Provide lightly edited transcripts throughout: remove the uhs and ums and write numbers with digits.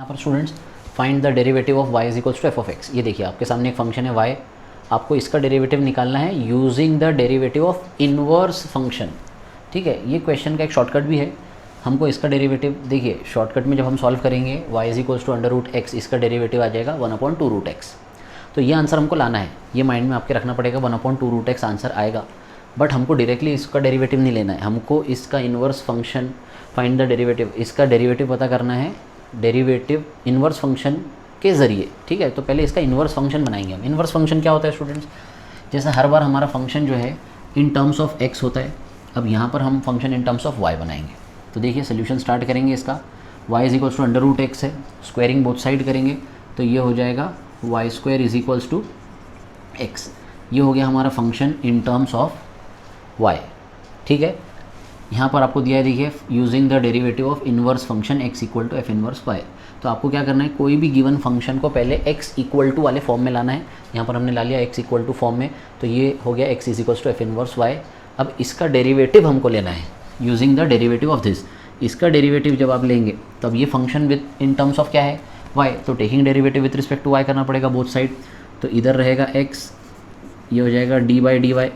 यहाँ पर students find the derivative of y is equals to F of X. ये देखिए आपके सामने एक फंक्शन है y, आपको इसका डेरिवेटिव निकालना है using the derivative of inverse function. ठीक है, ये क्वेश्चन का एक शॉर्टकट भी है। हमको इसका डेरिवेटिव देखिए शॉर्टकट में जब हम सॉल्व करेंगे y is equals to under root X, इसका डेरिवेटिव आ जाएगा 1/2 रूट एक्स। तो ये आंसर हमको लाना है, ये माइंड में आपके रखना पड़ेगा, 1/2 रूट एक्स आंसर आएगा। बट हमको डायरेक्टली इसका डेरिवेटिव नहीं लेना है, हमको इसका inverse function find the derivative, इसका डेरिवेटिव पता करना है डेरिवेटिव इन्वर्स फंक्शन के ज़रिए। ठीक है, तो पहले इसका इन्वर्स फंक्शन बनाएंगे हम। इन्वर्स फंक्शन क्या होता है स्टूडेंट्स, जैसे हर बार हमारा फंक्शन जो है इन टर्म्स ऑफ एक्स होता है, अब यहाँ पर हम function in terms of Y बनाएंगे। तो देखिए सोल्यूशन स्टार्ट करेंगे इसका, y is equals to under root X है, स्क्वायरिंग बोथ साइड करेंगे तो ये हो जाएगा y square is equals to X. ये हो गया हमारा function in terms of y। ठीक है, यहाँ पर आपको दिया है देखिए using the derivative of inverse function x equal to F inverse y। तो आपको क्या करना है, कोई भी गिवन फंक्शन को पहले x इक्वल टू वाले फॉर्म में लाना है। यहाँ पर हमने ला लिया x इक्वल टू फॉर्म में, तो ये हो गया x is equals to F inverse y। अब इसका डेरिवेटिव हमको लेना है using the derivative of this. इसका डेरिवेटिव जब आप लेंगे तब ये function with in terms of क्या है y, तो taking derivative with respect to y करना पड़ेगा बोथ साइड। तो इधर रहेगा x, ये हो जाएगा डी बाई डी वाई,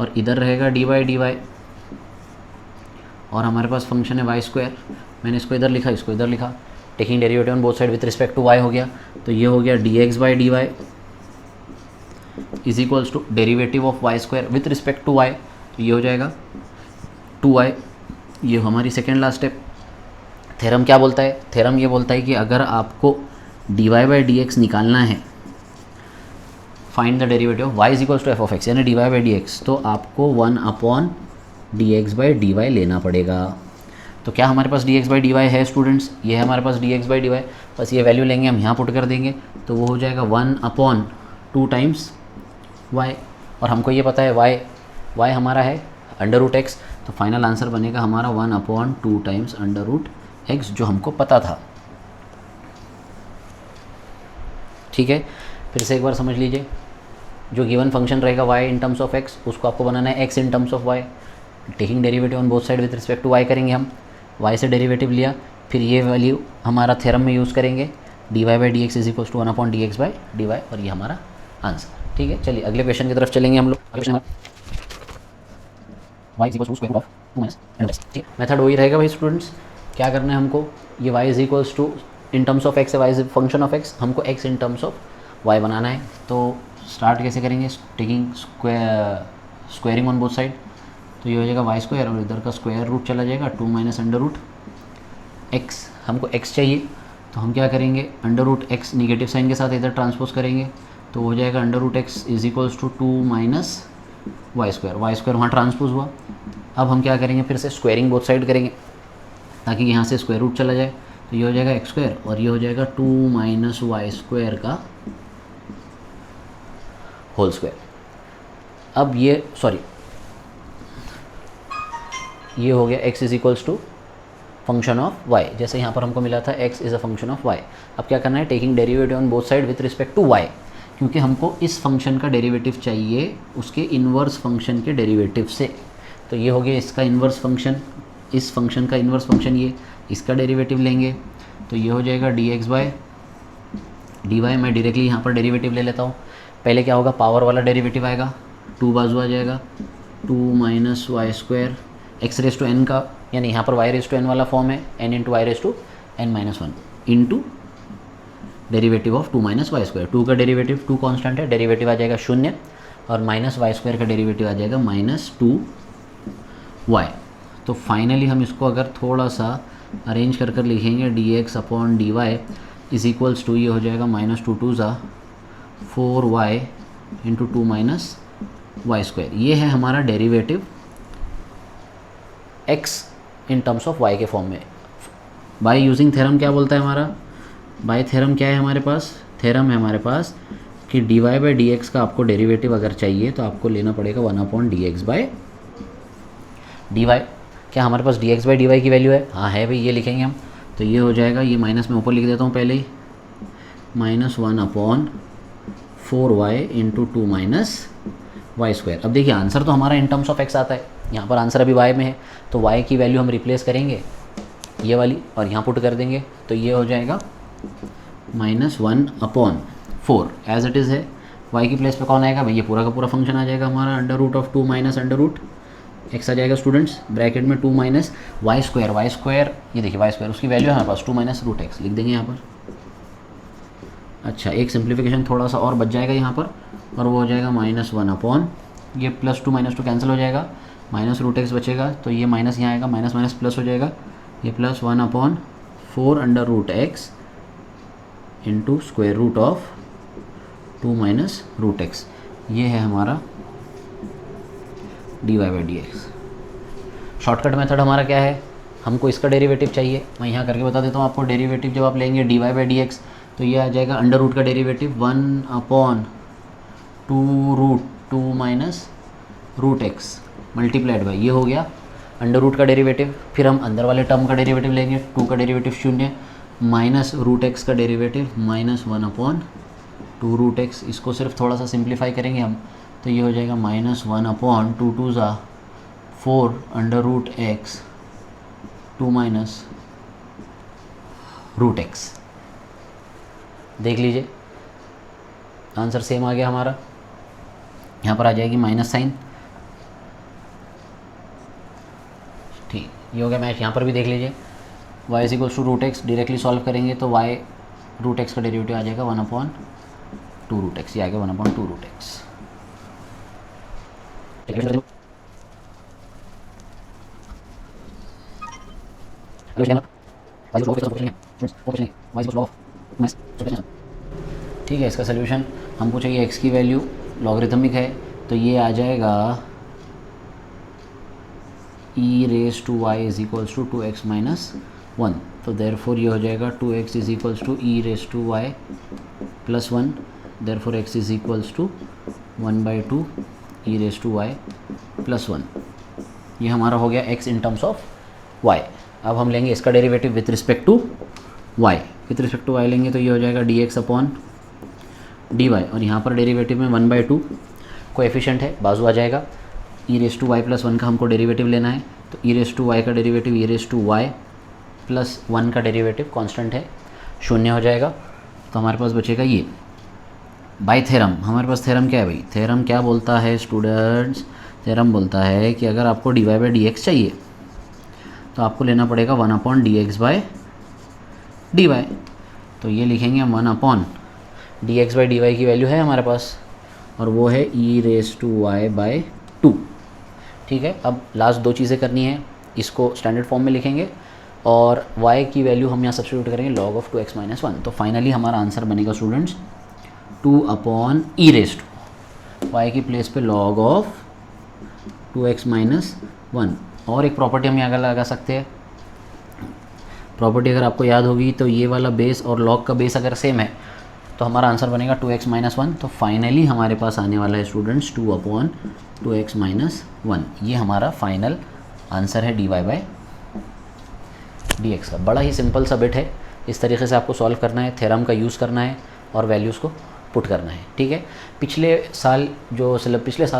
और इधर रहेगा डी बाई डी वाई, और हमारे पास फंक्शन है वाई स्क्वायर। मैंने इसको इधर लिखा, इसको इधर लिखा, taking derivative on both side with respect to Y हो गया। तो ये हो गया D X by D Y is equals to derivative of Y square with respect to Y, तो ये हो जाएगा 2y। ये हमारी सेकेंड लास्ट स्टेप। थ्योरम क्या बोलता है, थ्योरम ये बोलता है कि अगर आपको D Y by D X निकालना है, find the derivative of y is equals to F of X, यानी D Y by D X, तो आपको 1/dx बाई डी वाई लेना पड़ेगा। तो क्या हमारे पास dx बाई डी वाई है स्टूडेंट्स, ये है हमारे पास dx बाई डी वाई, बस ये वैल्यू लेंगे हम यहाँ पुट कर देंगे, तो वो हो जाएगा 1/2 टाइम्स y, और हमको ये पता है y हमारा है अंडर रूट एक्स, तो फाइनल आंसर बनेगा हमारा 1/2 टाइम्स अंडर रूट एक्स, जो हमको पता था। ठीक है, फिर से एक बार समझ लीजिए, जो गिवन फंक्शन रहेगा y in terms of x, उसको आपको बनाना है x in terms of y। Taking derivative on both side with respect to y करेंगे हम, y से डेरिवेटिव लिया, फिर ये वैल्यू हमारा थ्योरम में यूज़ करेंगे, D Y by D x is equals to 1/dx by D Y, और ये हमारा आंसर। ठीक है, चलिए अगले क्वेश्चन की तरफ चलेंगे हम लोग। अगले question y is equals to square root of 2 minus n x। ठीक है, मेथड वही रहेगा भाई स्टूडेंट्स। क्या करना है हमको, ये y is equals to in terms of x है, y is function of x, हमको x in terms of y बनाना है। तो स्टार्ट कैसे करेंगे, taking squaring on both side, तो ये हो जाएगा वाई स्क्वायर, और इधर का स्क्वायर रूट चला जाएगा 2 माइनस अंडर रूट एक्स। हमको x चाहिए, तो हम क्या करेंगे, under root X negative sign के साथ इधर ट्रांसपोज करेंगे, तो हो जाएगा under root X is equals to 2 minus Y square वहाँ ट्रांसपोज हुआ। अब हम क्या करेंगे, फिर से स्क्वायरिंग बोथ साइड करेंगे ताकि यहाँ से स्क्वायर रूट चला जाए, तो ये हो जाएगा एक्स स्क्वायर, और ये हो जाएगा 2 माइनस वाई स्क्वायर का होल स्क्वायर। अब ये ये हो गया x is equals to function of y, जैसे यहाँ पर हमको मिला था x is a function of y। अब क्या करना है, taking derivative on both side with respect to y, क्योंकि हमको इस फंक्शन का डेरिवेटिव चाहिए उसके इन्वर्स फंक्शन के डेरिवेटिव से। तो ये हो गया इसका इन्वर्स फंक्शन, इस फंक्शन का इन्वर्स फंक्शन, ये इसका डेरिवेटिव लेंगे, तो ये हो जाएगा D X by D Y. मैं डायरेक्टली यहाँ पर डेरिवेटिव ले लेता हूँ। पहले क्या होगा, पावर वाला डेरिवेटिव आएगा, 2 बाजू आ जाएगा, 2 minus Y square X raise to N का, यानी यहाँ पर वाई रेस टू एन वाला फॉर्म है, N into Y raise to N minus 1 into derivative of 2 minus Y square. 2 का डेरिवेटिव 2 कांस्टेंट है, डेरिवेटिव आ जाएगा 0, और माइनस वाई स्क्वायर का डेरिवेटिव आ जाएगा -2y। तो फाइनली हम इसको अगर थोड़ा सा अरेंज कर कर लिखेंगे, D X upon D Y is equals to, ये हो जाएगा -2 2 ज़ा 4y into 2 minus Y square. ये है हमारा derivative x in terms of y के फॉर्म में। बाय यूजिंग थ्योरम क्या बोलता है हमारा, बाय थ्योरम क्या है हमारे पास, थ्योरम है हमारे पास कि D Y by D x का आपको डेरिवेटिव अगर चाहिए तो आपको लेना पड़ेगा 1/dx बाई डी वाई। क्या हमारे पास dx बाई डी वाई की वैल्यू है, हाँ है भाई, ये लिखेंगे हम, तो ये हो जाएगा, ये माइनस में ऊपर लिख देता हूँ पहले ही, -1/4y into 2 minus Y square. अब देखिए आंसर तो हमारा इन टर्म्स ऑफ x आता है, यहाँ पर आंसर अभी y में है, तो y की वैल्यू हम रिप्लेस करेंगे ये वाली, और यहाँ पुट कर देंगे तो ये हो जाएगा -1/4 एज इट इज़ है। y की प्लेस पे कौन आएगा भाई, ये पूरा का पूरा फंक्शन आ जाएगा हमारा, √2 माइनस √x आ जाएगा स्टूडेंट्स, ब्रैकेट में 2 माइनस y², ये देखिए y², उसकी वैल्यू है हमारे पास 2 माइनस √x लिख देंगे यहाँ पर। अच्छा, एक सिंप्लीफिकेशन थोड़ा सा और बच जाएगा यहाँ पर, और वो हो जाएगा -1 ये +2 -2 कैंसिल हो जाएगा, -√x बचेगा, तो ये माइनस यहाँ आएगा, माइनस माइनस प्लस हो जाएगा, ये +1/4 √x इंटू √2 माइनस √x, ये है हमारा dy/dx। शॉर्टकट मेथड हमारा क्या है, हमको इसका डेरिवेटिव चाहिए, मैं यहाँ करके बता देता हूँ आपको। डेरिवेटिव जब आप लेंगे dy/dx तो ये आ जाएगा अंडर रूट का derivative 1/2 minus √x multiplied by, ये हो गया अंडर रूट का डेरिवेटिव। फिर हम अंदर वाले टर्म का डेरिवेटिव लेंगे, 2 का डेरिवेटिव 0 माइनस √x का डेरिवेटिव -1/2√x, इसको सिर्फ थोड़ा सा सिंप्लीफाई करेंगे हम, तो ये हो जाएगा -1/2 4 √x 2 माइनस √x। देख लीजिए आंसर सेम आ गया हमारा, यहाँ पर आ जाएगी माइनस साइन, ठीक, ये हो गया मैच। यहाँ पर भी देख लीजिए y = √x, डायरेक्टली सॉल्व करेंगे तो y √x का डेरिवेटिव आ जाएगा 1/2√x, ये आ गया 1/2√x। ठीक है, इसका सोल्यूशन हमको चाहिए, x की वैल्यू लॉगरिथमिक है तो ये आ जाएगा e⁻y = 2x - 1, तो देयरफॉर ये हो जाएगा 2x = e⁻y + 1, therefore x = 1/2 e⁻y + 1। ये हमारा हो गया x in terms of y। अब हम लेंगे इसका derivative with respect to y, लेंगे तो ये हो जाएगा dx/dy, और यहाँ पर डेरिवेटिव में 1/2 कोएफिशिएंट है, बाजू आ जाएगा, e⁻y + 1 का हमको डेरिवेटिव लेना है, तो e⁻y का डेरिवेटिव e⁻y + 1 का डेरिवेटिव कांस्टेंट है, 0 हो जाएगा, तो हमारे पास बचेगा ये बाय थ्योरम। हमारे पास थ्योरम क्या है भाई, थ्योरम क्या बोलता है स्टूडेंट्स, थ्योरम बोलता है कि अगर आपको dy/dx चाहिए तो आपको लेना पड़ेगा 1/dx/dy, तो ये लिखेंगे हम 1/dx/dy की वैल्यू है हमारे पास, और वो है e⁻y/2। ठीक है, अब लास्ट दो चीज़ें करनी है, इसको स्टैंडर्ड फॉर्म में लिखेंगे और y की वैल्यू हम यहाँ सब्स्टिट्यूट करेंगे log of 2x - 1, तो फाइनली हमारा आंसर बनेगा स्टूडेंट्स 2/e⁻, y की प्लेस पे log of 2x - 1। और एक प्रॉपर्टी हम यहाँ लगा सकते हैं, प्रॉपर्टी अगर आपको याद होगी तो ये वाला बेस और log का बेस अगर सेम है तो हमारा आंसर बनेगा 2x - 1, तो फाइनली हमारे पास आने वाला है स्टूडेंट्स 2/2x - 1। ये हमारा फाइनल आंसर है dy/dx का। बड़ा ही सिंपल सा बिट है, इस तरीके से आपको सॉल्व करना है, थ्योरम का यूज़ करना है और वैल्यूज़ को पुट करना है। ठीक है, पिछले साल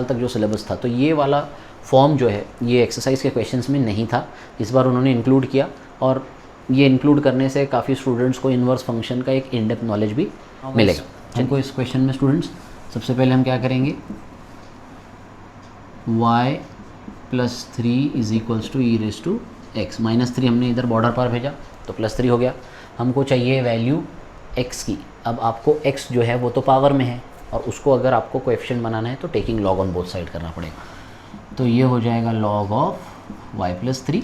तक जो सिलेबस था तो ये वाला फॉर्म जो है ये एक्सरसाइज के क्वेश्चंस में नहीं था, इस बार उन्होंने इंक्लूड किया, और ये इंक्लूड करने से काफ़ी स्टूडेंट्स को इन्वर्स फंक्शन का एक इन डेप्थ नॉलेज भी मिलेगा। हमको इस क्वेश्चन में स्टूडेंट्स सबसे पहले हम क्या करेंगे, y + 3 = e⁻x, -3 हमने इधर बॉर्डर पर भेजा तो +3 हो गया। हमको चाहिए वैल्यू x की, अब आपको x जो है वो तो पावर में है और उसको अगर आपको कोएफिशिएंट बनाना है तो taking log on both side करना पड़ेगा, तो ये हो जाएगा log of y + 3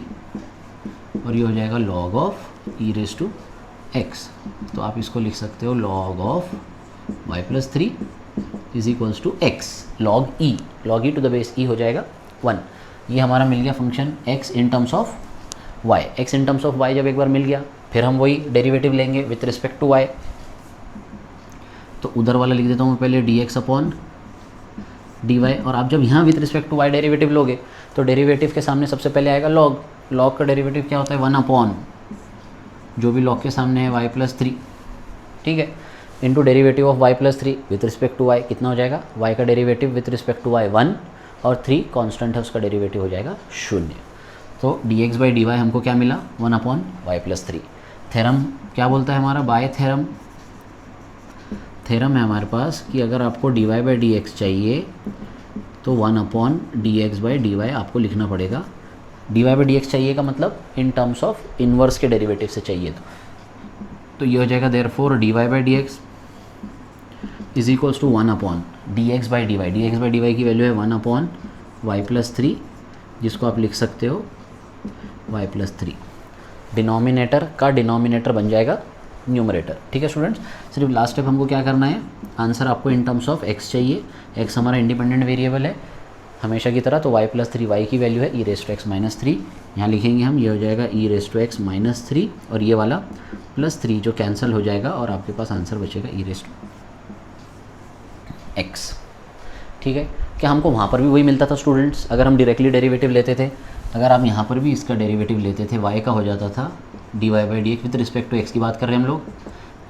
और ये हो जाएगा log of e⁻x, तो आप इसको लिख सकते हो log of y + 3 = x log e to the base e हो जाएगा 1। ये हमारा मिल गया function x in terms of y। x in terms of y जब एक बार मिल गया फिर हम वही डेरिवेटिव लेंगे विथ रिस्पेक्ट टू y, तो उधर वाला लिख देता हूँ मैं पहले dx/dy, और आप जब यहाँ with respect to y derivative लोगे तो डेरिवेटिव के सामने सबसे पहले आएगा log का डेरिवेटिव क्या होता है 1/, जो भी log के सामने है y + 3, ठीक है, into derivative of y + 3 with respect to y, कितना हो जाएगा, y का derivative with respect to y 1 और 3 कांस्टेंट है उसका डेरिवेटिव हो जाएगा 0। तो D X by D Y हमको क्या मिला 1/y+3। थ्योरम क्या बोलता है हमारा, बाय थ्योरम है हमारे पास कि अगर आपको dy बाई डी एक्स चाहिए तो 1/dx/dy आपको लिखना पड़ेगा। dy बाई डी एक्स चाहिए का मतलब इन टर्म्स ऑफ इन्वर्स के डेरिवेटिव से चाहिए तो ये हो जाएगा therefore dy by D x is equals to 1/dx/dy। dx/dy की वैल्यू है 1/y+3, जिसको आप लिख सकते हो y+3। डिनोमिनेटर का डिनोमिनेटर बन जाएगा न्यूमरेटर। ठीक है स्टूडेंट्स, सिर्फ लास्ट स्टेप हमको क्या करना है, आंसर आपको इन टर्म्स ऑफ x चाहिए। x हमारा इंडिपेंडेंट वेरिएबल है हमेशा की तरह, तो y+3 y की वैल्यू है e⁻⁻⁻3। यहाँ लिखेंगे हम, ये हो जाएगा e⁻⁻⁻3 और ये वाला +3 जो कैंसिल हो जाएगा और आपके पास आंसर बचेगा e⁻x। ठीक है, क्या हमको वहाँ पर भी वही मिलता था स्टूडेंट्स, अगर हम डायरेक्टली डेरिवेटिव लेते थे, अगर आप यहाँ पर भी इसका डेरिवेटिव लेते थे y का हो जाता था dy by D x with respect to x की बात कर रहे हैं हम लोग,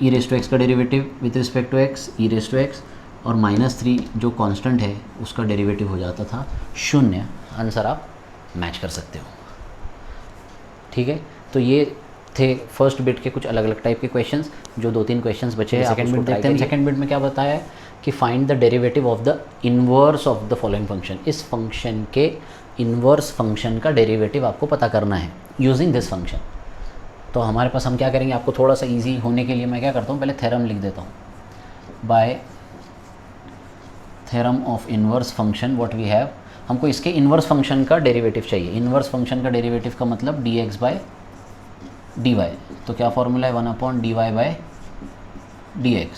e⁻x का derivative with respect to x e⁻x और -3 जो कांस्टेंट है उसका डेरिवेटिव हो जाता था 0। आंसर आप मैच कर सकते हो। ठीक है, तो ये थे फर्स्ट बिट के कुछ अलग अलग टाइप के क्वेश्चंस, जो 2-3 क्वेश्चंस बचे हैं। सेकंड बिट देखते हैं। सेकंड बिट में क्या बताया है कि find the derivative of the inverse of the following function. इस फंक्शन के इन्वर्स फंक्शन का डेरिवेटिव आपको पता करना है यूजिंग दिस फंक्शन। तो हमारे पास हम क्या करेंगे, आपको थोड़ा सा इजी होने के लिए मैं क्या करता हूँ, पहले थ्योरम लिख देता हूँ। By theorem of inverse function what we have, हमको इसके इन्वर्स फंक्शन का डेरिवेटिव चाहिए। इन्वर्स फंक्शन का डेरिवेटिव का मतलब dx बाय dy, तो क्या फॉर्मूला है 1/dy बाय dx।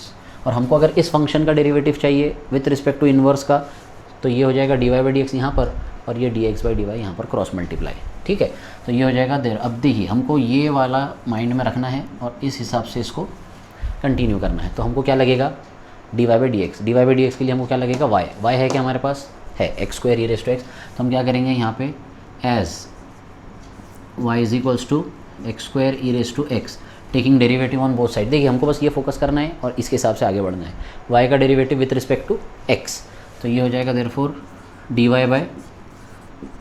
और हमको अगर इस फंक्शन का डेरिवेटिव चाहिए विथ रिस्पेक्ट टू इन्वर्स का, तो ये हो जाएगा dy बाई dx यहाँ पर और ये dx बाई dy यहाँ पर क्रॉस मल्टीप्लाई। ठीक है, तो ये हो जाएगा देर। अब देखिए हमको ये वाला माइंड में रखना है और इस हिसाब से इसको कंटिन्यू करना है। तो हमको क्या लगेगा dy by dx, dy by dx के लिए हमको क्या लगेगा y है क्या हमारे पास है x² e⁻x। तो हम क्या करेंगे यहाँ पे as y is equals to x² e⁻x taking derivative on both side. देखिए हमको बस ये फोकस करना है और इसके हिसाब से आगे बढ़ना है। y का derivative with respect to x, तो ये हो जाएगा therefore dy by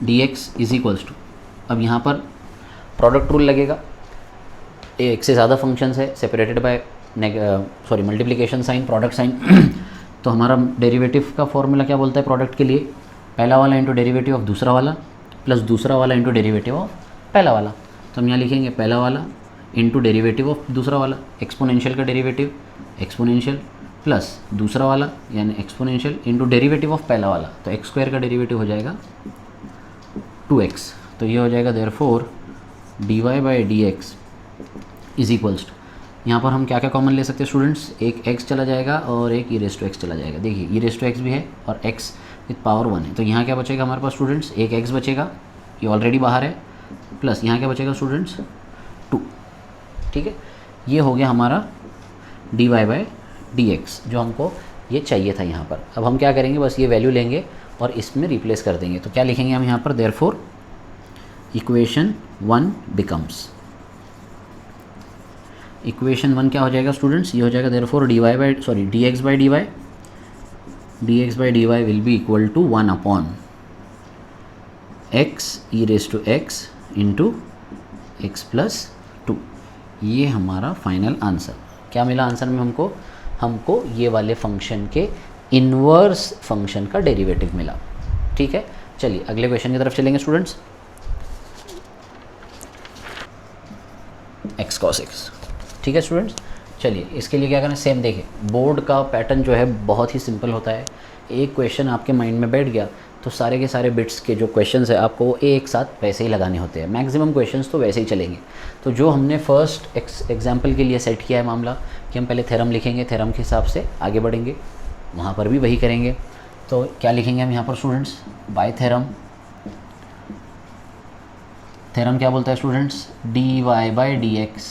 dx is equals to, अब यहाँ पर प्रोडक्ट रूल लगेगा, एक से ज़्यादा फंक्शंस है separated by multiplication sign, product sign. तो हमारा डेरिवेटिव का फॉर्मूला क्या बोलता है प्रोडक्ट के लिए, पहला वाला इंटू डेरिवेटिव ऑफ दूसरा वाला प्लस दूसरा वाला इंटू डेरिवेटिव ऑफ पहला वाला। तो हम यहाँ लिखेंगे पहला वाला इंटू डेरिवेटिव ऑफ दूसरा वाला, एक्सपोनेंशियल का डेरिवेटिव एक्सपोनेंशियल प्लस दूसरा वाला यानी एक्सपोनेंशियल इंटू डेरिवेटिव ऑफ पहला वाला, तो x² का डेरिवेटिव हो जाएगा 2x। तो ये हो जाएगा therefore dy by dx is equals to, यहाँ पर हम क्या क्या कॉमन ले सकते हैं स्टूडेंट्स, एक x चला जाएगा और एक e⁻x चला जाएगा। देखिए e⁻x भी है और x विथ पावर 1 है, तो यहाँ क्या बचेगा हमारे पास स्टूडेंट्स, एक x बचेगा, ये ऑलरेडी बाहर है, प्लस यहाँ क्या बचेगा स्टूडेंट्स 2। ठीक है, ये हो गया हमारा dy बाई dx जो हमको ये चाहिए था यहाँ पर। अब हम क्या करेंगे, बस ये वैल्यू लेंगे और इसमें रिप्लेस कर देंगे। तो क्या लिखेंगे हम यहाँ पर, देयरफॉर इक्वेशन 1 बिकम्स, इक्वेशन 1 क्या हो जाएगा स्टूडेंट्स, ये हो जाएगा therefore dx by dy will be equal to 1/x e⁻x into x plus 2। ये हमारा फाइनल आंसर। क्या मिला आंसर में हमको ये वाले फंक्शन के इन्वर्स फंक्शन का डेरिवेटिव मिला। ठीक है, चलिए अगले क्वेश्चन की तरफ चलेंगे स्टूडेंट्स। x cos x। ठीक है स्टूडेंट्स, चलिए इसके लिए क्या करना है, सेम देखिए बोर्ड का पैटर्न जो है बहुत ही सिंपल होता है। एक क्वेश्चन आपके माइंड में बैठ गया तो सारे के सारे बिट्स के जो क्वेश्चंस है आपको वो एक साथ वैसे ही लगाने होते हैं। मैक्सिमम क्वेश्चंस तो वैसे ही चलेंगे। तो जो हमने फर्स्ट एग्जाम्पल के लिए सेट किया है मामला कि हम पहले थ्योरम लिखेंगे, थ्योरम के हिसाब से आगे बढ़ेंगे, वहाँ पर भी वही करेंगे। तो क्या लिखेंगे हम यहाँ पर स्टूडेंट्स, बाय थ्योरम क्या बोलता है students, dy by dx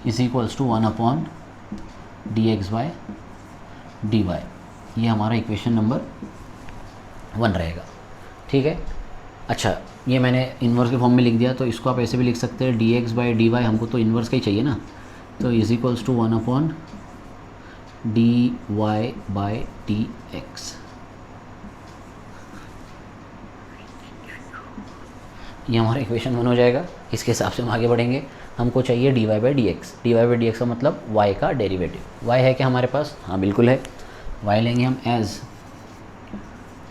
is equals to 1/dx by dy। ये हमारा इक्वेशन नंबर 1 रहेगा। ठीक है, अच्छा ये मैंने इन्वर्स के फॉर्म में लिख दिया, तो इसको आप ऐसे भी लिख सकते हैं dx बाई dy, हमको तो इन्वर्स का ही चाहिए ना, तो is equals to 1/dy by dx। ये हमारा इक्वेशन 1 हो जाएगा। इसके हिसाब से हम आगे बढ़ेंगे। हमको चाहिए dy by D x. D Y by D x का मतलब y का डेरिवेटिव। y है क्या हमारे पास? हाँ बिल्कुल है। y लेंगे हम as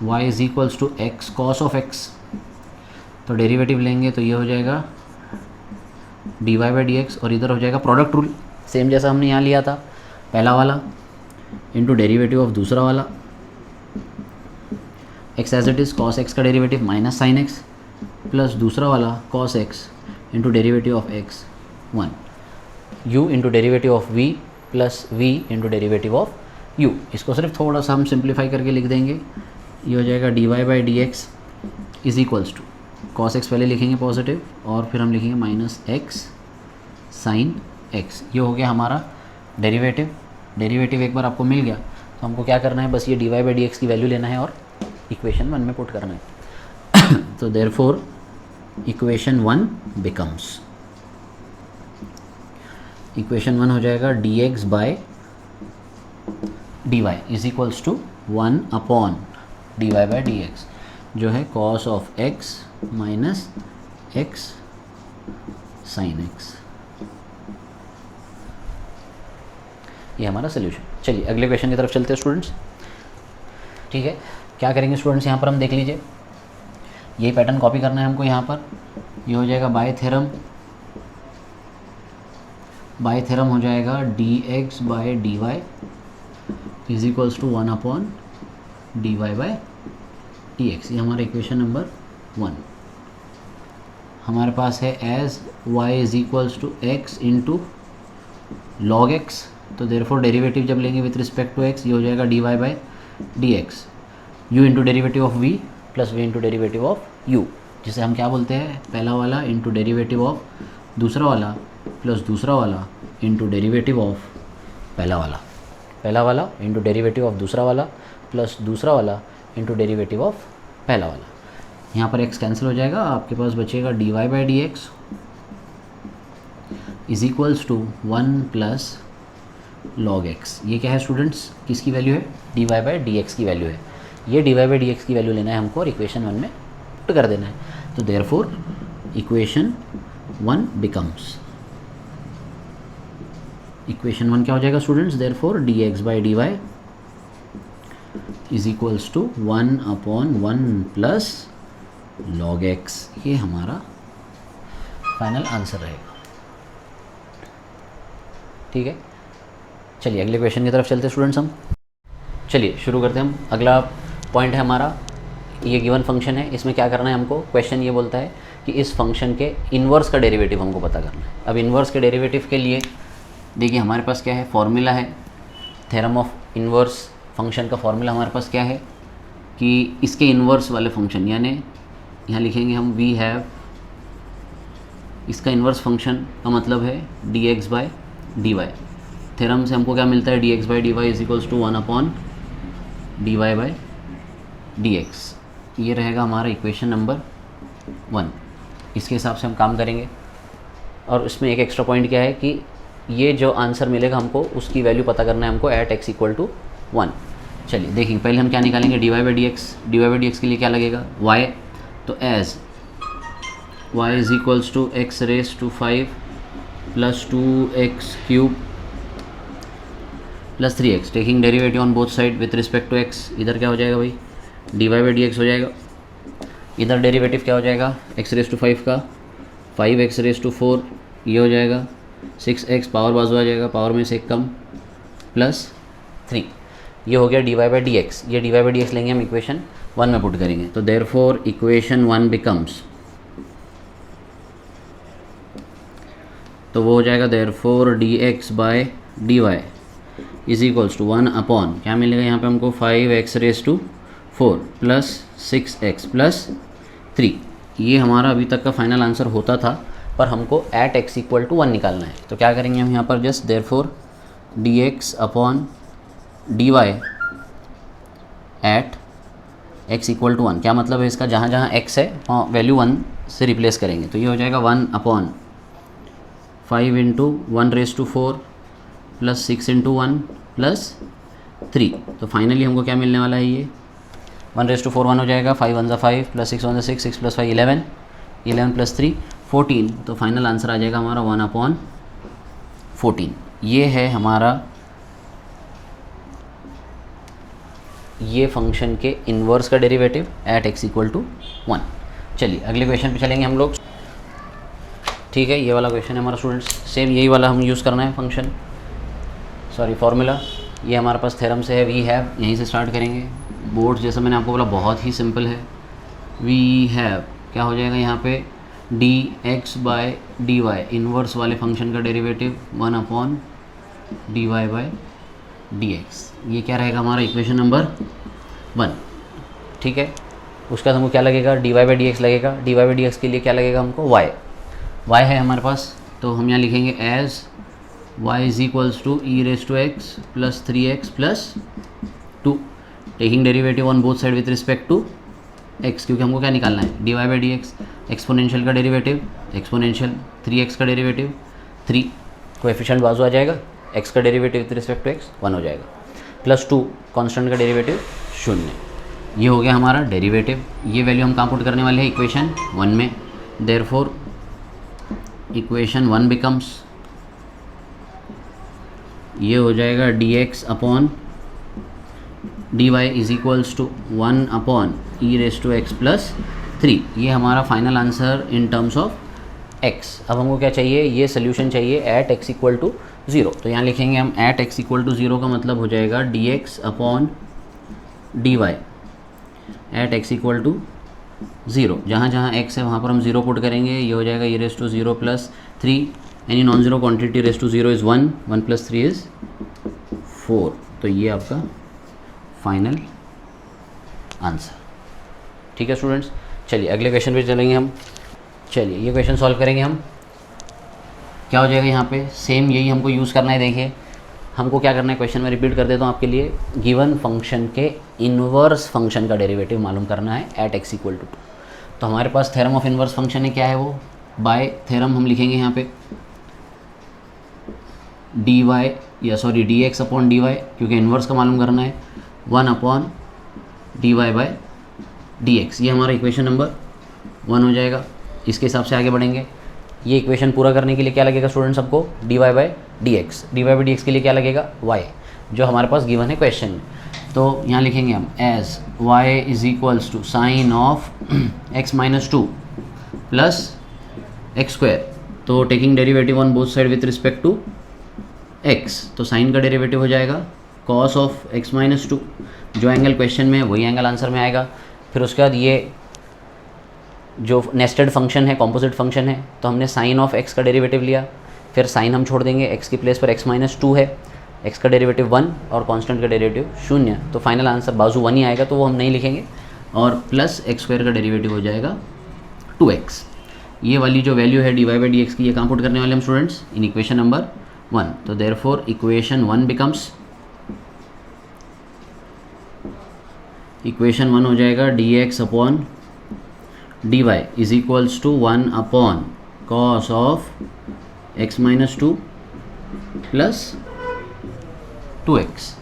y is equals to x cos of x. तो डेरिवेटिव लेंगे तो ये हो जाएगा dy बाई डी एक्स, और इधर हो जाएगा प्रोडक्ट रूल, सेम जैसा हमने यहाँ लिया था, पहला वाला इंटू डेरिवेटिव ऑफ दूसरा वाला, X as it is, cos X का derivative minus sine X, plus दूसरा वाला cos X into derivative of X 1, u into derivative of v plus v into derivative of u। इसको सिर्फ थोड़ा सा हम सिंप्लीफाई करके लिख देंगे। ये हो जाएगा dy by D x is equals to cos x पहले लिखेंगे पॉजिटिव, और फिर हम लिखेंगे माइनस एक्स साइन एक्स। ये हो गया हमारा डेरिवेटिव। डेरिवेटिव एक बार आपको मिल गया तो हमको क्या करना है, बस ये dy बाई डी एक्स की वैल्यू लेना है और इक्वेशन 1 में पुट करना है। तो देयरफॉर इक्वेशन 1 बिकम्स, इक्वेशन 1 हो जाएगा dx by dy is equals to 1 upon dy by D x, जो है cos of x minus x sine x। ये हमारा सोल्यूशन। चलिए अगले क्वेश्चन की तरफ चलते हैं स्टूडेंट्स। ठीक है, क्या करेंगे स्टूडेंट्स, यहाँ पर हम देख लीजिए, यही पैटर्न कॉपी करना है हमको। यहाँ पर ये हो जाएगा बाय थ्योरम, बाय थ्योरम हो जाएगा dx by dy is equals to 1 upon dy by dx। ये हमारा इक्वेशन नंबर 1। हमारे पास है as y is equals to x into log x। तो देयरफॉर डेरिवेटिव जब लेंगे विथ रिस्पेक्ट टू x, ये हो जाएगा dy by dx, u into derivative of v plus v into derivative of u, जिसे हम क्या बोलते हैं, पहला वाला इंटू डेरिवेटिव ऑफ दूसरा वाला प्लस दूसरा वाला इंटू डेरिवेटिव ऑफ पहला वाला, पहला वाला इंटू डेरिवेटिव ऑफ दूसरा वाला प्लस दूसरा वाला इंटू डेरिवेटिव ऑफ पहला वाला। यहाँ पर x कैंसिल हो जाएगा, आपके पास बचेगा dy by D x is equals to 1 plus log x। ये क्या है स्टूडेंट्स, किसकी वैल्यू है, dy बाई डी एक्स की वैल्यू है। ये dy बाई डी एक्स की वैल्यू लेना है हमको और इक्वेशन 1 में पुट कर देना है। तो देयरफॉर इक्वेशन 1 बिकम्स, इक्वेशन 1 क्या हो जाएगा students, therefore dx by dy is equals to 1 upon 1 plus log x। ये हमारा फाइनल आंसर रहेगा। ठीक है, चलिए अगले क्वेश्चन की तरफ चलते हैं स्टूडेंट्स हम। चलिए शुरू करते हैं हम। अगला पॉइंट है हमारा, ये गिवन फंक्शन है, इसमें क्या करना है हमको, क्वेश्चन ये बोलता है कि इस फंक्शन के इन्वर्स का डेरिवेटिव हमको पता करना है। अब इन्वर्स के डेरिवेटिव के लिए देखिए हमारे पास क्या है, फॉर्मूला है, थ्योरम ऑफ इन्वर्स फंक्शन का फॉर्मूला हमारे पास क्या है कि इसके इन्वर्स वाले फंक्शन, यानी यहाँ लिखेंगे हम वी हैव, इसका इन्वर्स फंक्शन का मतलब है dx बाय dy। थ्योरम से हमको क्या मिलता है, dx by D Y is equals to 1 upon dy by dx। ये रहेगा हमारा इक्वेशन नंबर 1। इसके हिसाब से हम काम करेंगे। और इसमें एक एक्स्ट्रा पॉइंट क्या है कि ये जो आंसर मिलेगा हमको उसकी वैल्यू पता करना है हमको एट x इक्वल टू 1। चलिए देखेंगे, पहले हम क्या निकालेंगे, dy by D x. dy by D x के लिए क्या लगेगा, y। तो as y is equals to x raise to 5 plus 2x cube plus 3x, taking derivative on both side with respect to x। इधर क्या हो जाएगा भाई, dy बाई डी एक्स हो जाएगा। इधर डेरिवेटिव क्या हो जाएगा, x रेस टू 5 का 5x रेस टू 4, ये हो जाएगा 6x, पावर बाजू आ जाएगा, पावर में से एक कम, प्लस 3। ये हो गया dy बाई डी एक्स। ये dy बाई डी एक्स लेंगे हम इक्वेशन 1 में पुट करेंगे। तो देयरफॉर इक्वेशन 1 बिकम्स, तो वो हो जाएगा therefore dx by dy is equals to 1 upon, क्या मिलेगा यहाँ पे हमको, 5x race to 4 plus 6x plus 3। ये हमारा अभी तक का फाइनल आंसर होता था, पर हमको एट x इक्वल टू 1 निकालना है। तो क्या करेंगे हम यहाँ पर, just therefore dx upon dy at x equal to 1। क्या मतलब है इसका, जहाँ जहाँ x है वहाँ वैल्यू 1 से रिप्लेस करेंगे। तो ये हो जाएगा 1 upon 5 into 1 raise to 4 plus 6 into 1 plus 3। तो फाइनली हमको क्या मिलने वाला है, ये 1 रेस टू 4 1 हो जाएगा, 5 1 ज़ा 5 प्लस 6 1 ज़ा 6, 6 प्लस 5 11, 11 + 3 14, तो फाइनल आंसर आ जाएगा हमारा 1/14। ये है हमारा ये फंक्शन के इन्वर्स का डेरिवेटिव एट x = 1। चलिए अगले क्वेश्चन पे चलेंगे हम लोग। ठीक है, ये वाला क्वेश्चन है हमारा स्टूडेंट्स, सेम यही वाला हम यूज़ करना है फंक्शन, सॉरी फॉर्मूला। ये हमारे पास थ्योरम से है, वी हैव, यहीं से स्टार्ट करेंगे। बोर्ड जैसा मैंने आपको बोला बहुत ही सिंपल है। वी हैव क्या हो जाएगा यहाँ पे, dx/dy इन्वर्स वाले फंक्शन का डेरिवेटिव 1/dy/dx। ये क्या रहेगा हमारा इक्वेशन नंबर 1। ठीक है, उसका हमको क्या लगेगा, dy/dx लगेगा। dy/dx के लिए क्या लगेगा हमको, y है हमारे पास, तो हम यहाँ लिखेंगे as y = e⁻x + 3x + 2, taking derivative on both side with respect to x, क्योंकि हमको क्या निकालना है, dy/dx। एक्सपोनेंशियल का डेरिवेटिव एक्सपोनेंशियल, 3x का डेरिवेटिव 3, कोएफिशिएंट बाजू आ जाएगा, x का derivative with respect to x 1 हो जाएगा, +2 कांस्टेंट का डेरिवेटिव 0। ये हो गया हमारा डेरिवेटिव। ये वैल्यू हम कहाँ पुट करने वाले हैं, इक्वेशन 1 में। देयरफॉर इक्वेशन 1 बिकम्स, ये हो जाएगा dx/dy = 1/e⁻x + 3। ये हमारा final answer in terms of x। अब हमको क्या चाहिए, ये सोल्यूशन चाहिए एट x = 0। तो यहाँ लिखेंगे हम एट x = 0 का मतलब हो जाएगा dx/dy एट x = 0। जहाँ जहाँ x है वहाँ पर हम 0 पुट करेंगे। ये हो जाएगा e⁻0 + 3, any non zero quantity raised to 0 is 1, 1 + 3 is 4। तो ये आपका फाइनल आंसर। ठीक है स्टूडेंट्स, चलिए अगले क्वेश्चन पे चलेंगे हम। चलिए ये क्वेश्चन सॉल्व करेंगे हम। क्या हो जाएगा यहाँ पे, सेम यही हमको यूज़ करना है। देखिए हमको क्या करना है, क्वेश्चन में रिपीट कर देता हूँ आपके लिए। गिवन फंक्शन के इन्वर्स फंक्शन का डेरिवेटिव मालूम करना है एट x = 2। तो हमारे पास थ्योरम ऑफ इन्वर्स फंक्शन है, क्या है वो, बाय थ्योरम हम लिखेंगे यहाँ पे dx/dy, क्योंकि इन्वर्स का मालूम करना है, 1/dy/dx। ये हमारा इक्वेशन नंबर 1 हो जाएगा। इसके हिसाब से आगे बढ़ेंगे। ये इक्वेशन पूरा करने के लिए क्या लगेगा स्टूडेंट सबको, dy/dx। dy/dx के लिए क्या लगेगा, y, जो हमारे पास गिवन है क्वेश्चन में। तो यहाँ लिखेंगे हम as y = sin of x - 2 + x²। तो taking derivative on both side with respect to x, तो साइन का डेरिवेटिव हो जाएगा cos ऑफ x - 2। जो एंगल क्वेश्चन में है वही एंगल आंसर में आएगा। फिर उसके बाद ये जो नेस्टेड फंक्शन है, कॉम्पोजिट फंक्शन है, तो हमने साइन ऑफ x का डेरिवेटिव लिया। फिर साइन हम छोड़ देंगे, x की प्लेस पर x - 2 है, x का डेरिवेटिव 1 और कांस्टेंट का डेरिवेटिव 0। तो फाइनल आंसर बाजू 1 ही आएगा, तो वो हम नहीं लिखेंगे। और प्लस x² का डेरिवेटिव हो जाएगा 2x। ये वाली जो वैल्यू है dy/dx की, ये कहाँ पुट करने वाले हम स्टूडेंट्स, इन इक्वेशन नंबर 1। तो देयरफॉर इक्वेशन 1 बिकम्स, इक्वेशन 1 हो जाएगा dx/dy = 1/cos of x - 2 + 2x।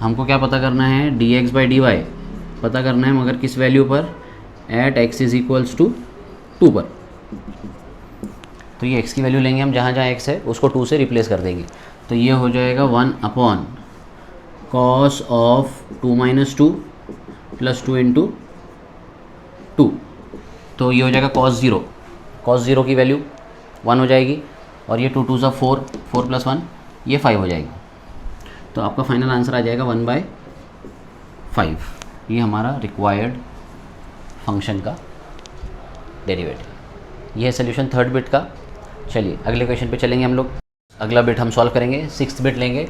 हमको क्या पता करना है, dx/dy पता करना है, मगर किस वैल्यू पर, एट x = 2 पर। तो ये x की वैल्यू लेंगे हम, जहाँ जहाँ x है उसको 2 से रिप्लेस कर देंगे। तो ये हो जाएगा 1/cos ऑफ 2 - 2 + 2 × 2। तो ये हो जाएगा cos 0 की वैल्यू 1 हो जाएगी, और ये 2 × 2 = 4, 4 + 1 ये 5 हो जाएगी। तो आपका फाइनल आंसर आ जाएगा 1/5। ये हमारा रिक्वायर्ड फंक्शन का डेरिवेटिव। ये है सोल्यूशन थर्ड बिट का। चलिए अगले क्वेश्चन पे चलेंगे हम लोग। अगला बिट हम सॉल्व करेंगे, 6th बिट लेंगे।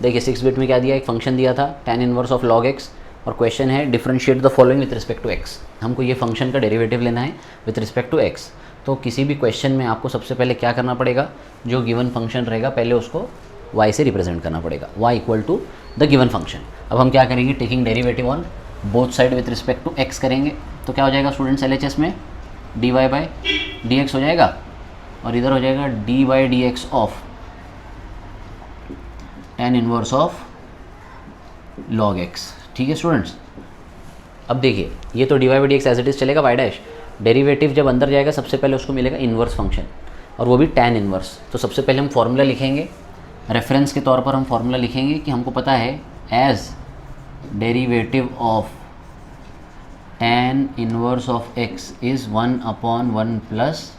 देखिए 6th बिट में क्या दिया, एक फंक्शन दिया था tan inverse of log x, और क्वेश्चन है differentiate the following with respect to x। हमको ये फंक्शन का डेरिवेटिव लेना है विथ रिस्पेक्ट टू x। तो किसी भी क्वेश्चन में आपको सबसे पहले क्या करना पड़ेगा, जो गिवन फंक्शन रहेगा पहले उसको y से रिप्रेजेंट करना पड़ेगा, y = द गिवन फंक्शन। अब हम क्या करेंगे, taking derivative on both side with respect to x करेंगे। तो क्या हो जाएगा स्टूडेंट्स, LHS में dy/dx हो जाएगा, और इधर हो जाएगा dy/dx of tan inverse of log x। ठीक है स्टूडेंट्स, अब देखिए ये तो dy/dx एज इट इज़ चलेगा y डैश, डेरिवेटिव जब अंदर जाएगा सबसे पहले उसको मिलेगा इन्वर्स फंक्शन, और वो भी tan इन्वर्स। तो सबसे पहले हम फॉर्मूला लिखेंगे, रेफरेंस के तौर पर हम फॉर्मूला लिखेंगे कि हमको पता है as derivative of tan inverse of x is 1/1 plus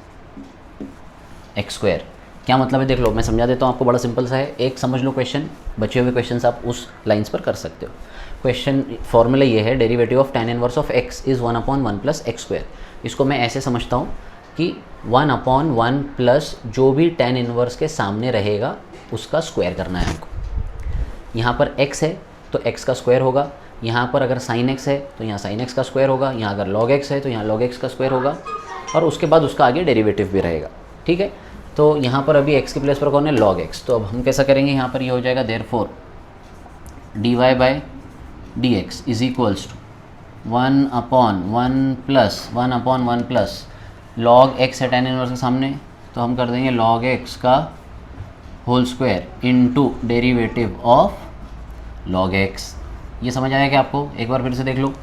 x square. क्या मतलब है देख लो, मैं समझा देता हूँ आपको, बड़ा सिंपल सा है। एक समझ लो क्वेश्चन, बचे हुए क्वेश्चन आप उस लाइन्स पर कर सकते हो। क्वेश्चन फॉर्मूला ये है, derivative of tan inverse of x is 1/1 plus x square. इसको मैं ऐसे समझता हूँ कि 1/1 प्लस जो भी tan इनवर्स के सामने रहेगा उसका स्क्वायर करना है हमको। यहाँ पर x है तो x का स्क्वायर होगा, यहाँ पर अगर sin x है तो यहाँ sin x का स्क्वायर होगा, यहाँ अगर log x है तो यहाँ log x का स्क्वायर होगा, और उसके बाद उसका आगे डेरिवेटिव भी रहेगा। ठीक है, तो यहाँ पर अभी x के प्लेस पर कौन है, log x। तो अब हम कैसा करेंगे, यहाँ पर ये हो जाएगा therefore dy by D x is equals to 1/1 plus log x है tan इनवर्स के सामने, तो हम कर देंगे log x का whole square into derivative of log x। ये समझ आया क्या आपको? एक बार फिर से देख लो,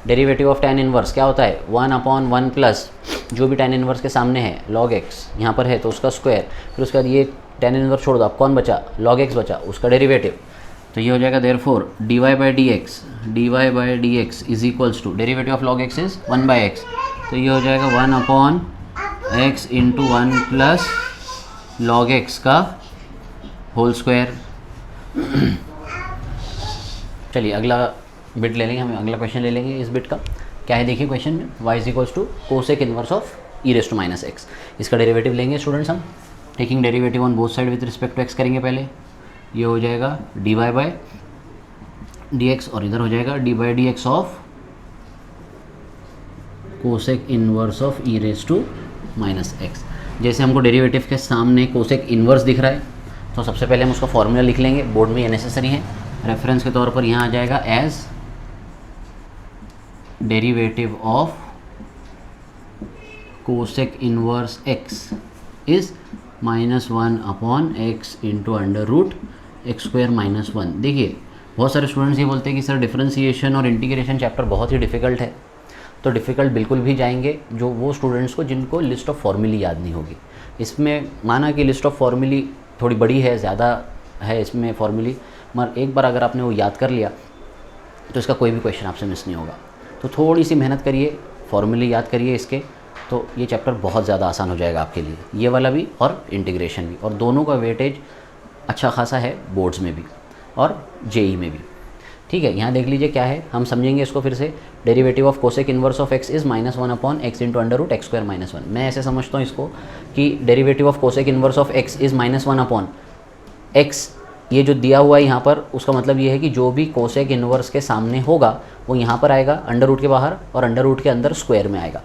डेरिवेटिव ऑफ tan इनवर्स क्या होता है, 1/1 प्लस जो भी tan इनवर्स के सामने है log x, यहाँ पर है तो उसका स्क्वायर, फिर उसके बाद ये tan इनवर्स छोड़ दो, आप कौन बचा, log x बचा, उसका डेरिवेटिव। तो ये हो जाएगा therefore dy by D x is equals to derivative of log x is 1/x, तो ये हो जाएगा 1/x into 1 plus log x का होल स्क्वायर। चलिए अगला बिट ले लेंगे, हम अगला क्वेश्चन ले लेंगे। इस बिट का क्या है देखिए क्वेश्चन में, y is equals to cosec inverse of e⁻⁻x। इसका डेरिवेटिव लेंगे स्टूडेंट्स हम, taking derivative on both side with respect to x करेंगे पहले। ये हो जाएगा dy बाई डी एक्स, और इधर हो जाएगा dy by D x of cosec inverse of e⁻⁻x। जैसे हमको डेरिवेटिव के सामने कोसेक इनवर्स दिख रहा है, तो सबसे पहले हम उसका फॉर्मूला लिख लेंगे, बोर्ड में ये नेसेसरी है। रेफरेंस के तौर पर यहाँ आ जाएगा as derivative of cosec inverse x is -1/x into under root x square -1। देखिए बहुत सारे स्टूडेंट्स ये बोलते हैं कि सर डिफरेंशिएशन और इंटीग्रेशन चैप्टर बहुत ही डिफ़िकल्ट है, तो डिफ़िकल्ट बिल्कुल भी जाएंगे जो वो स्टूडेंट्स को जिनको लिस्ट ऑफ फॉर्मूली याद नहीं होगी। इसमें माना कि लिस्ट ऑफ फॉर्मूली थोड़ी बड़ी है, ज़्यादा है इसमें फॉर्मूली, मगर एक बार अगर आपने वो याद कर लिया तो इसका कोई भी क्वेश्चन आपसे मिस नहीं होगा। तो थोड़ी सी मेहनत करिए, फॉर्मूले याद करिए इसके, तो ये चैप्टर बहुत ज़्यादा आसान हो जाएगा आपके लिए, ये वाला भी और इंटीग्रेशन भी, और दोनों का वेटेज अच्छा खासा है बोर्ड्स में भी और जेई में भी। ठीक है, यहाँ देख लीजिए क्या है, हम समझेंगे इसको फिर से। Derivative of cosec inverse of x is -1/x into under root x square -1। मैं ऐसे समझता हूँ इसको कि derivative of cosec inverse of x is -1/x। ये जो दिया हुआ है यहाँ पर, उसका मतलब ये है कि जो भी कोसेक इनवर्स के सामने होगा वो यहाँ पर आएगा अंडर रूट के बाहर, और अंडर रूट के अंदर स्क्वायर में आएगा।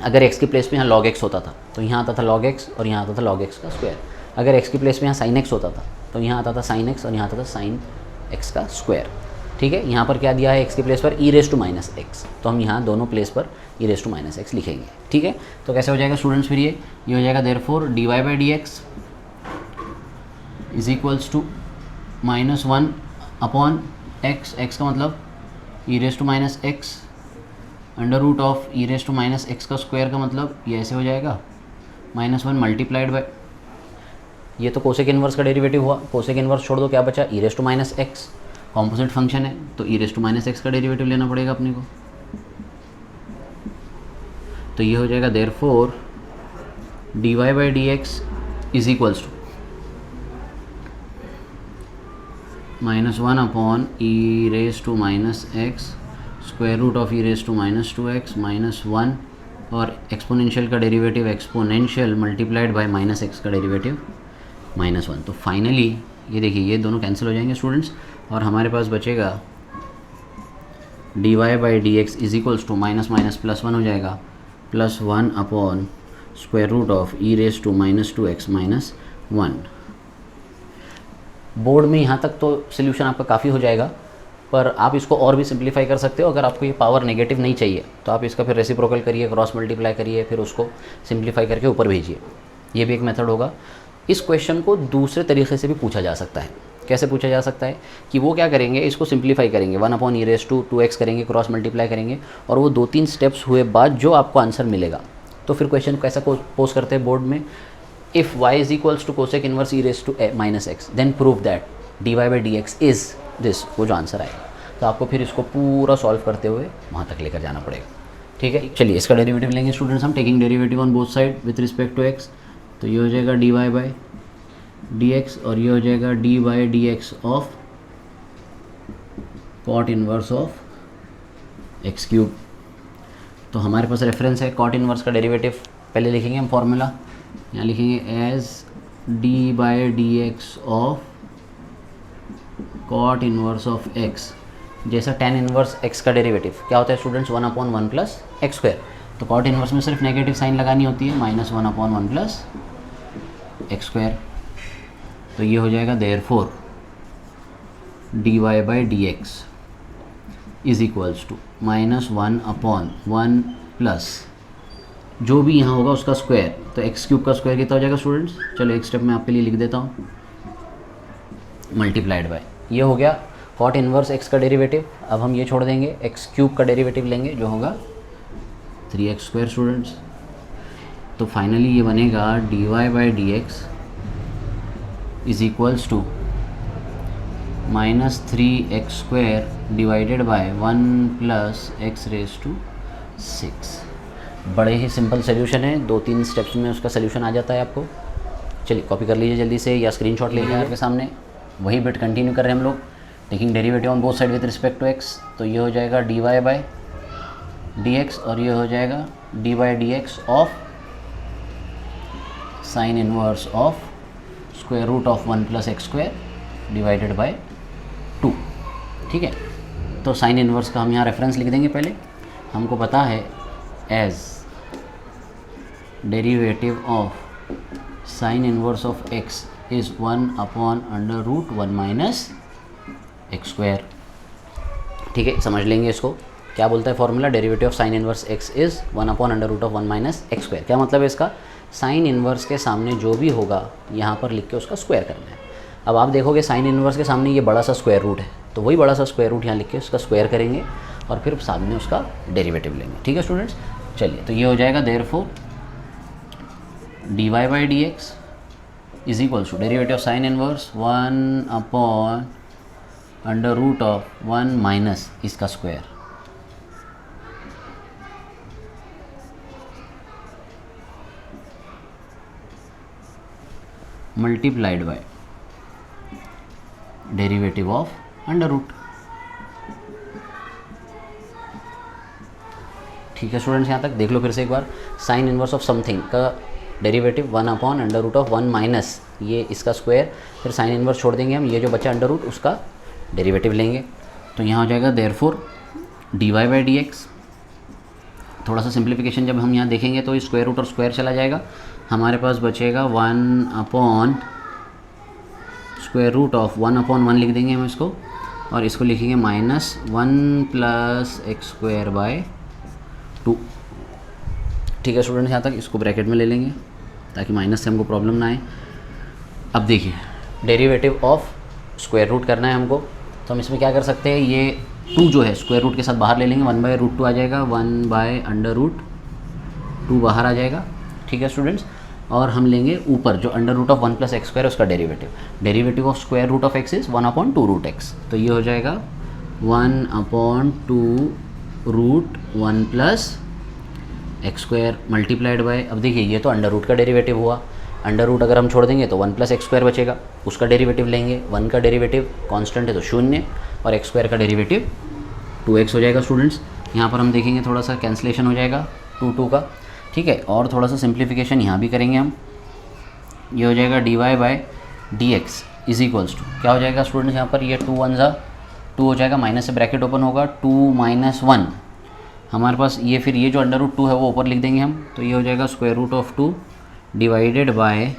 अगर x की प्लेस में यहाँ log x होता था तो यहाँ आता था log x और यहाँ आता था log x का स्क्वायर। अगर x की प्लेस में यहाँ sin x होता था तो यहाँ आता था sin x और यहाँ आता था sin x का स्क्वायर। ठीक है, यहाँ पर क्या दिया है x की प्लेस पर e⁻⁻x, तो हम यहाँ दोनों प्लेस पर e⁻⁻x लिखेंगे। ठीक है, तो कैसे हो जाएगा स्टूडेंट्स, फिर ये हो जाएगा therefore dy by D x is equals to -1/x, x का मतलब e⁻⁻x under root of e⁻⁻x का स्क्वायर का मतलब ये ऐसे हो जाएगा -1 मल्टीप्लाइड बाय, ये तो कोसेक इनवर्स का डेरिवेटिव हुआ, कोसेक इनवर्स छोड़ दो क्या बचा, e⁻⁻x, कॉम्पोजिट फंक्शन है तो e⁻⁻x का डेरिवेटिव लेना पड़ेगा अपने को। तो ये हो जाएगा therefore dy by D x is equals to -1/e⁻⁻x square root of e⁻⁻2x -1, और एक्सपोनेंशियल का derivative exponential multiplied by -x का डेरिवेटिव -1। तो फाइनली ये देखिए ये दोनों कैंसिल हो जाएंगे स्टूडेंट्स, और हमारे पास बचेगा dy by D x is equals to +1 हो जाएगा +1 square root of e⁻⁻2x -1। Board में यहाँ तक तो सोल्यूशन आपका काफ़ी हो जाएगा, पर आप इसको और भी सिंप्लीफाई कर सकते हो। अगर आपको ये पावर नेगेटिव नहीं चाहिए तो आप इसका फिर रेसिप्रोकल करिए, क्रॉस मल्टीप्लाई करिए, फिर उसको सिंप्लीफाई करके ऊपर भेजिए, ये भी एक मेथड होगा। इस क्वेश्चन को दूसरे तरीके से भी पूछा जा सकता है कैसे पूछा जा सकता है कि वो क्या करेंगे, इसको सिंप्लीफाई करेंगे, 1/e⁻²x करेंगे, क्रॉस मल्टीप्लाई करेंगे, और वो 2-3 स्टेप्स हुए बाद जो आपको आंसर मिलेगा। तो फिर क्वेश्चन कैसा पोज करते हैं बोर्ड में, if y is equals to cosec inverse e⁻x then prove that dy/dx is this, वो जो आंसर आएगा। तो आपको फिर इसको पूरा सॉल्व करते हुए वहाँ तक लेकर जाना पड़ेगा। ठीक है, चलिए इसका डेरिवेटिव लेंगे स्टूडेंट्स हम, taking derivative on both side with respect to x। तो ये हो जाएगा dy/dx और ये हो जाएगा dy/dx of cot inverse of x³। तो हमारे पास रेफरेंस है cot इनवर्स का डेरिवेटिव, पहले लिखेंगे हम फॉर्मूला, यहाँ लिखेंगे as d/dx of cot inverse of x, जैसा tan इनवर्स x का डेरिवेटिव क्या होता है स्टूडेंट्स, 1/1 प्लस x²। तो cot इनवर्स में सिर्फ नेगेटिव साइन लगानी होती है, -1/1 प्लस x²। तो ये हो जाएगा therefore dy/dx is equals to -1/1 plus जो भी यहाँ होगा उसका स्क्वायर। तो x³ का स्क्वायर कितना हो जाएगा स्टूडेंट्स, चलो एक स्टेप मैं आपके लिए लिख देता हूँ, मल्टीप्लाइड बाय, ये हो गया cot इनवर्स x का डेरिवेटिव। अब हम ये छोड़ देंगे, x³ का डेरिवेटिव लेंगे जो होगा 3x² स्टूडेंट्स। तो फाइनली ये बनेगा dy/dx is equals to -3x² divided by 1 plus x⁻⁶। बड़े ही सिंपल सोल्यूशन है, 2-3 स्टेप्स में उसका सोल्यूशन आ जाता है आपको। चलिए कॉपी कर लीजिए जल्दी से या स्क्रीनशॉट ले लीजिए आपके सामने। वही बिट कंटिन्यू कर रहे हैं हम लोग, taking derivative on both side with respect to x। तो ये हो जाएगा dy/dx और ये हो जाएगा dy/dx of sine inverse of square root of 1 plus x² divided by 2। ठीक है, तो साइन इनवर्स का हम यहाँ रेफरेंस लिख देंगे। पहले हमको पता है as derivative of sine inverse of x is 1/√1 minus x²। ठीक है, समझ लेंगे इसको, क्या बोलता है formula, derivative of sine inverse x is 1/√1 minus x²। क्या मतलब है इसका, साइन इनवर्स के सामने जो भी होगा यहाँ पर लिख के उसका स्क्वायर करना है। अब आप देखोगे साइन इनवर्स के सामने ये बड़ा सा स्क्वायर रूट है, तो वही बड़ा सा स्क्वायर रूट यहाँ लिख के उसका स्क्वायर करेंगे और फिर सामने उसका डेरिवेटिव लेंगे। ठीक है स्टूडेंट्स, चलिए तो ये हो जाएगा therefore dy/dx is equals to derivative of sine inverse 1/√1 minus इसका square multiplied by derivative of under root. ठीक है स्टूडेंट्स, यहाँ तक देख लो फिर से एक बार, साइन इनवर्स ऑफ समथिंग का डेरिवेटिव 1/√1 माइनस ये इसका स्क्वायर, फिर साइन इनवर्स छोड़ देंगे हम, ये जो बचा अंडर रूट उसका डेरिवेटिव लेंगे। तो यहाँ हो जाएगा देयरफॉर dy/dx। थोड़ा सा सिंप्लीफिकेशन जब हम यहाँ देखेंगे तो स्क्वायर रूट और स्क्वायर चला जाएगा, हमारे पास बचेगा 1/√1 लिख देंगे हम इसको, और इसको लिखेंगे -1 प्लस x²/2। ठीक है स्टूडेंट्स, यहाँ तक इसको ब्रैकेट में ले लेंगे ताकि माइनस से हमको प्रॉब्लम ना आए। अब देखिए डेरिवेटिव ऑफ स्क्वायर रूट करना है हमको, तो हम इसमें क्या कर सकते हैं, ये 2 जो है स्क्वायर रूट के साथ बाहर ले लेंगे, 1/√2 आ जाएगा, 1/√2 बाहर आ जाएगा। ठीक है स्टूडेंट्स, और हम लेंगे ऊपर जो √1 प्लस x² है उसका derivative of square root of x is 1/2√x। तो ये हो जाएगा 1/2√1 प्लस x² मल्टीप्लाइड बाय, अब देखिए ये तो अंडर रूट का डेरिवेटिव हुआ, अंडर रूट अगर हम छोड़ देंगे तो 1 प्लस x² बचेगा, उसका डेरिवेटिव लेंगे, 1 का डेरिवेटिव कांस्टेंट है तो 0 और x² का डेरिवेटिव 2x हो जाएगा स्टूडेंट्स। यहाँ पर हम देखेंगे थोड़ा सा कैंसिलेशन हो जाएगा 2 का। ठीक है, और थोड़ा सा सिंप्लीफिकेशन यहाँ भी करेंगे हम, ये हो जाएगा dy/dx इज इक्वल्स टू क्या हो जाएगा स्टूडेंट्स, यहाँ पर ये 2 1 2 हो जाएगा, माइनस से ब्रैकेट ओपन होगा, 2 - 1 हमारे पास ये, फिर ये जो अंडर रूट 2 है वो ऊपर लिख देंगे हम, तो ये हो जाएगा √2 डिवाइडेड बाय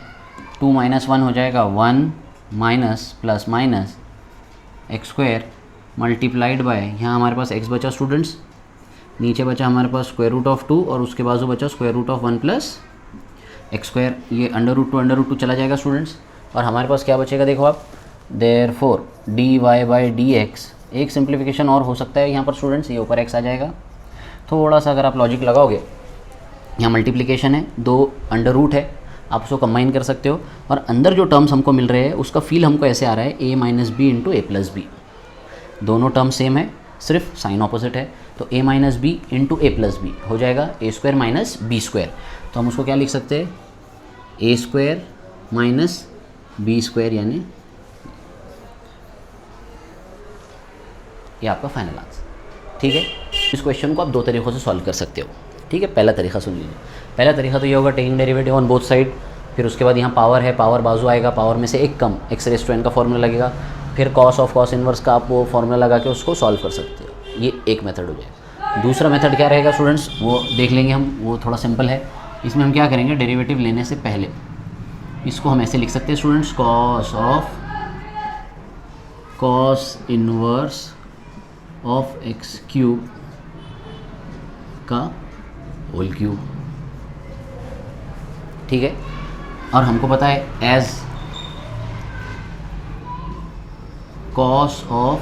2 - 1 हो जाएगा 1 minus plus minus x² multiplied by, यहाँ हमारे पास x बचा स्टूडेंट्स, नीचे बचा हमारे पास √2 और उसके बाजू बचा √1 प्लस x²। ये अंडर रूट टू चला जाएगा स्टूडेंट्स, और हमारे पास क्या बचेगा देखो आप, देयरफॉर dy बाई dx, एक सिंप्लीफिकेशन और हो सकता है यहाँ पर स्टूडेंट्स, ये ऊपर x आ जाएगा। थोड़ा सा अगर आप लॉजिक लगाओगे, यहाँ मल्टीप्लिकेशन है, 2 अंडर रूट है, आप उसको कंबाइन कर सकते हो, और अंदर जो टर्म्स हमको मिल रहे हैं उसका फील हमको ऐसे आ रहा है a minus b into a plus b. दोनों टर्म सेम है, सिर्फ साइन ऑपोजिट है, तो a minus b into a plus b हो जाएगा a square minus b square. तो हम उसको क्या लिख सकते हैं, a square minus b square, यानी ये आपका फाइनल आंसर। ठीक है, इस क्वेश्चन को आप 2 तरीक़ों से सॉल्व कर सकते हो। ठीक है, पहला तरीका सुन लीजिए। पहला तरीका तो ये होगा taking derivative on both side, फिर उसके बाद यहाँ पावर है, पावर बाजू आएगा, पावर में से एक कम, एक्स रेज़ टू एन का फॉर्मूला लगेगा, फिर कॉस ऑफ कॉस इनवर्स का आप वो फॉर्मूला लगा के उसको सॉल्व कर सकते हो। ये एक मेथड हो जाएगा। दूसरा मेथड क्या रहेगा स्टूडेंट्स, वो देख लेंगे हम, वो थोड़ा सिंपल है। इसमें हम क्या करेंगे, डेरिवेटिव लेने से पहले इसको हम ऐसे लिख सकते हैं students, cos of cos inverse of x cube का होल क्यूब। ठीक है, और हमको पता है as cos of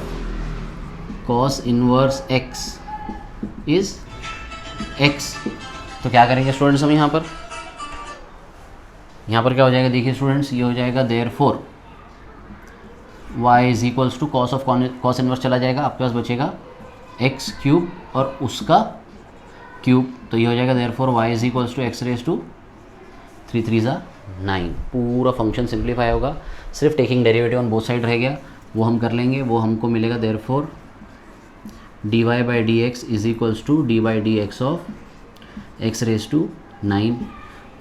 cos inverse x is x. तो क्या करेंगे स्टूडेंट्स हम यहाँ पर क्या हो जाएगा, देखिए स्टूडेंट्स, ये हो जाएगा therefore y is equals to cos of cos inverse चला जाएगा, आपके पास बचेगा एक्स क्यूब और उसका क्यूब, तो ये हो जाएगा therefore y is equals to x raise to 3 3 ज़ा 9। पूरा फंक्शन सिंप्लीफाई होगा, सिर्फ taking derivative on both side रह गया, वो हम कर लेंगे। वो हमको मिलेगा therefore dy by D x is equals to d by D x of x raise to 9।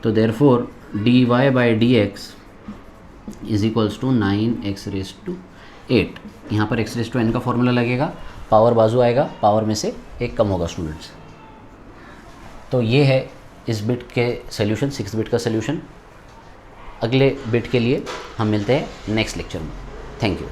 तो therefore dy by D x is equals to 9x raise to 8। यहाँ पर x रेज टू n का formula लगेगा, power बाजू आएगा, power में से एक कम होगा स्टूडेंट्स। तो ये है इस बिट के सोल्यूशन, 6 बिट का सोल्यूशन। अगले बिट के लिए हम मिलते हैं नेक्स्ट लेक्चर में। Thank you.